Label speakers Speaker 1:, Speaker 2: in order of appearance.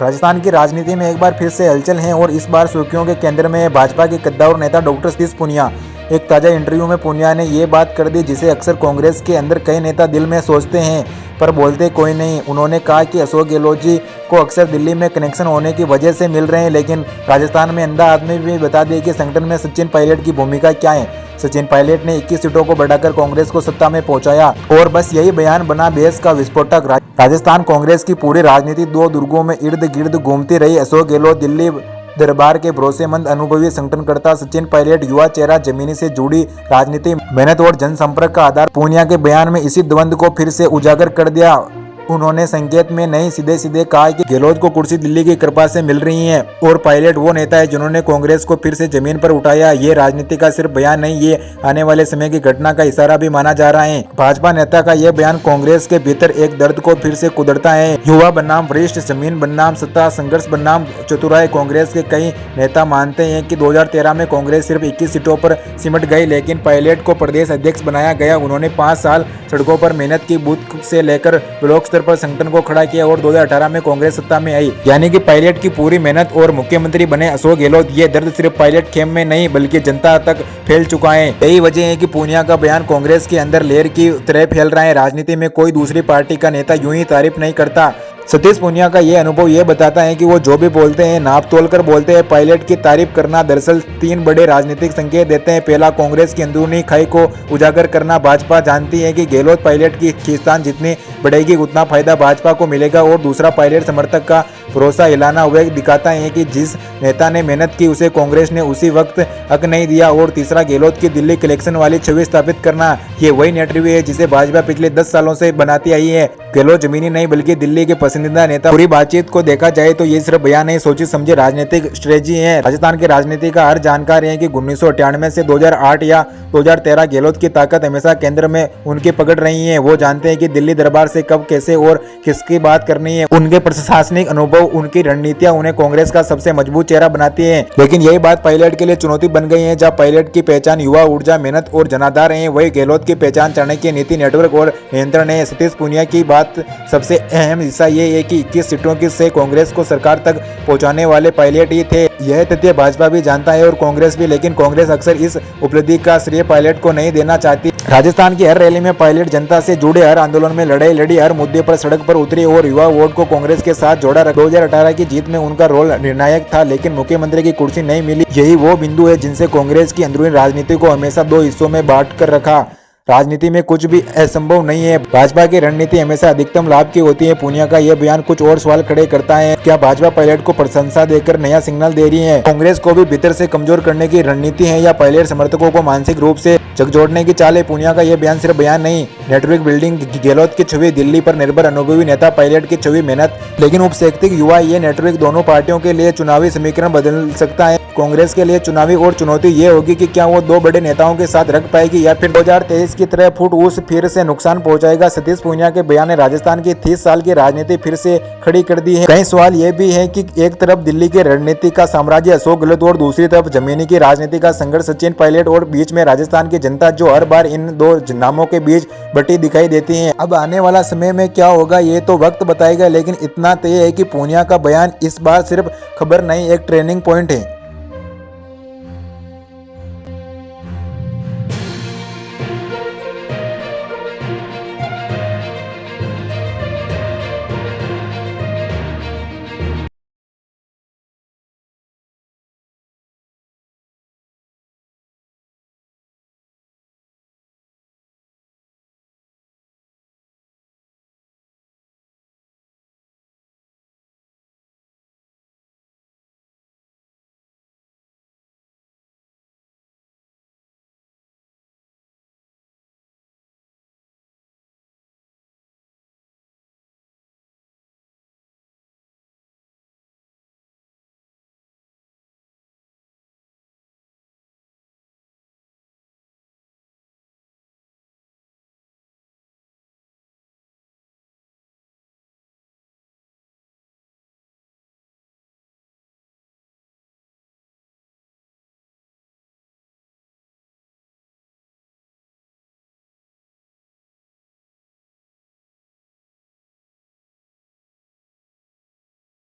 Speaker 1: राजस्थान की राजनीति में एक बार फिर से हलचल है और इस बार सुर्खियों के केंद्र में है भाजपा के कद्दावर नेता डॉक्टर सतीश पूनिया। एक ताज़ा इंटरव्यू में पूनिया ने ये बात कर दी जिसे अक्सर कांग्रेस के अंदर कई नेता दिल में सोचते हैं पर बोलते कोई नहीं। उन्होंने कहा कि अशोक गहलोत जी को अक्सर दिल्ली में कनेक्शन होने की वजह से मिल रहे हैं, लेकिन राजस्थान में अंधा आदमी भी बता दे कि संगठन में सचिन पायलट की भूमिका क्या है। सचिन पायलट ने 21 सीटों को बढ़ाकर कांग्रेस को सत्ता में पहुंचाया और बस यही बयान बना बेहस का विस्फोटक। राजस्थान कांग्रेस की पूरी राजनीति दो दुर्गों में इर्द गिर्द घूमती रही। अशोक गहलोत दिल्ली दरबार के भरोसेमंद अनुभवी संगठनकर्ता, सचिन पायलट युवा चेहरा, जमीनी से जुड़ी राजनीति, मेहनत और जनसंपर्क का आधार। पूनिया के बयान में इसी द्वंद को फिर से उजागर कर दिया। उन्होंने संकेत में नहीं सीधे सीधे कहा कि गहलोत को कुर्सी दिल्ली की कृपा से मिल रही है और पायलट वो नेता है जिन्होंने कांग्रेस को फिर से जमीन पर उठाया। ये राजनीति का सिर्फ बयान नहीं, ये आने वाले समय की घटना का इशारा भी माना जा रहा है। भाजपा नेता का यह बयान कांग्रेस के भीतर एक दर्द को फिर से कुदरता है। युवा बनाम वरिष्ठ, जमीन बनाम सत्ता, संघर्ष बनाम चतुराई। कांग्रेस के कई नेता मानते हैं कि 2013 में कांग्रेस सिर्फ 21 सीटों पर सिमट गई, लेकिन पायलट को प्रदेश अध्यक्ष बनाया गया। उन्होंने 5 साल सड़कों पर मेहनत की, बूथ से लेकर ब्लॉक स्तर पर संगठन को खड़ा किया और 2018 में कांग्रेस सत्ता में आई। यानी कि पायलट की पूरी मेहनत और मुख्यमंत्री बने अशोक गहलोत। ये दर्द सिर्फ पायलट खेम में नहीं बल्कि जनता तक फैल चुका है। यही वजह है कि पूनिया का बयान कांग्रेस के अंदर लहर की तरह फैल रहा है। राजनीति में कोई दूसरी पार्टी का नेता यूं ही तारीफ नहीं करता। सतीश पूनिया का ये अनुभव ये बताता है कि वो जो भी बोलते हैं नाप तोल कर बोलते हैं। पायलट की तारीफ करना दरअसल 3 बड़े राजनीतिक संकेत देते हैं। पहला, कांग्रेस की अंदरूनी खाई को उजागर करना। भाजपा जानती है कि गहलोत पायलट की खींचतान जितनी बढ़ेगी उतना फायदा भाजपा को मिलेगा। और दूसरा, पायलट समर्थक का भरोसा हिलाना हुआ दिखाता है कि जिस नेता ने मेहनत की उसे कांग्रेस ने उसी वक्त हक नहीं दिया। और तीसरा, गहलोत की दिल्ली कलेक्शन वाली छवि स्थापित करना। ये वही नेटवर्क है जिसे भाजपा पिछले 10 सालों से बनाती आई है। गहलोत जमीनी नहीं बल्कि दिल्ली के पसंदीदा नेता। पूरी बातचीत को देखा जाए तो ये सिर्फ बयान नहीं, सोची समझे राजनीतिक स्ट्रेटजी है। राजस्थान की राजनीति का हर जानकार है कि 1998 से 2008 या 2013 गहलोत की ताकत हमेशा केंद्र में उनकी पकड़ रही है। वो जानते हैं कि दिल्ली दरबार से कब, कैसे और किसकी बात करनी है। उनके प्रशासनिक अनुभव, उनकी रणनीतियां उन्हें कांग्रेस का सबसे मजबूत चेहरा बनाती है। लेकिन यही बात पायलट के लिए चुनौती बन गई है। जहाँ पायलट की पहचान युवा, ऊर्जा, मेहनत और जनाधार है, वही गहलोत की पहचान चाणक्य नीति, नेटवर्क और नियंत्रण है। सतीश पूनिया की बात सबसे अहम हिस्सा ये है कि 21 सीटों की से कांग्रेस को सरकार तक पहुंचाने वाले पायलट ही थे। यह तथ्य भाजपा भी जानता है और कांग्रेस भी, लेकिन कांग्रेस अक्सर इस उपलब्धि का श्रेय पायलट को नहीं देना चाहती। राजस्थान की हर रैली में पायलट जनता से जुड़े, हर आंदोलन में लड़ाई लड़ी, हर मुद्दे पर सड़क पर उतरी और युवा वोट को कांग्रेस के साथ जोड़ा। 2018 की जीत में उनका रोल निर्णायक था, लेकिन मुख्यमंत्री की कुर्सी नहीं मिली। यही वो बिंदु है जिनसे कांग्रेस की अंदरूनी राजनीति को हमेशा 2 हिस्सों में बांट कर रखा। राजनीति में कुछ भी असंभव नहीं है। भाजपा की रणनीति हमेशा अधिकतम लाभ की होती है। पूनिया का यह बयान कुछ और सवाल खड़े करता है। क्या भाजपा पायलट को प्रशंसा देकर नया सिग्नल दे रही है? कांग्रेस को भी भीतर से कमजोर करने की रणनीति है या पायलट समर्थकों को मानसिक रूप से झकझोरने की चाल है? पूनिया का यह बयान सिर्फ बयान नहीं, नेटवर्क बिल्डिंग। गहलोत की छवि दिल्ली पर निर्भर अनुभवी नेता, पायलट की छवि मेहनत लेकिन उपशक्ति युवा। ये नेटवर्क दोनों पार्टियों के लिए चुनावी समीकरण बदल सकता है। कांग्रेस के लिए चुनावी और चुनौती ये होगी कि क्या वो 2 बड़े नेताओं के साथ रख पाएगी या फिर 2023 की तरह फुट उस फिर से नुकसान पहुंचाएगा। सतीश पूनिया के बयान ने राजस्थान की 30 साल की राजनीति फिर से खड़ी कर दी है। कई सवाल ये भी है कि एक तरफ दिल्ली के रणनीति का साम्राज्य अशोक गहलोत और दूसरी तरफ जमीनी की राजनीति का संघर्ष सचिन पायलट और बीच में राजस्थान की जनता जो हर बार इन 2 नामों के बीच बटी दिखाई देती है। अब आने वाला समय में क्या होगा ये तो वक्त बताएगा, लेकिन इतना तय है कि पूनिया का बयान इस बार सिर्फ खबर नहीं, एक ट्रेनिंग पॉइंट है।